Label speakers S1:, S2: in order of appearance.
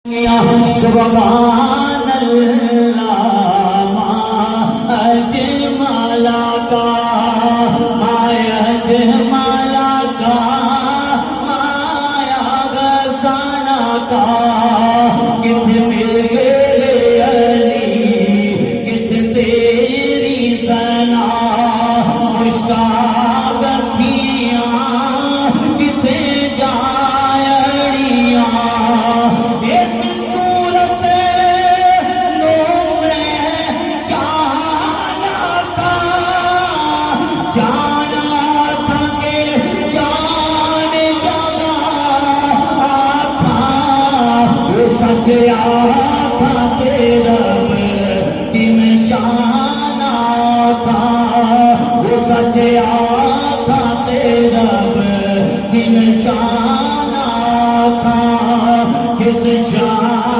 S1: سبحان اللہ ما اجمل کا ما اجمل کا ما احسن کا کت مل گئے علی کت تیری ثنا مشتاق کھیاں کت سچ آقا تیرا دن شان آقا وہ سچ آقا تیرا دن شان آقا کس شان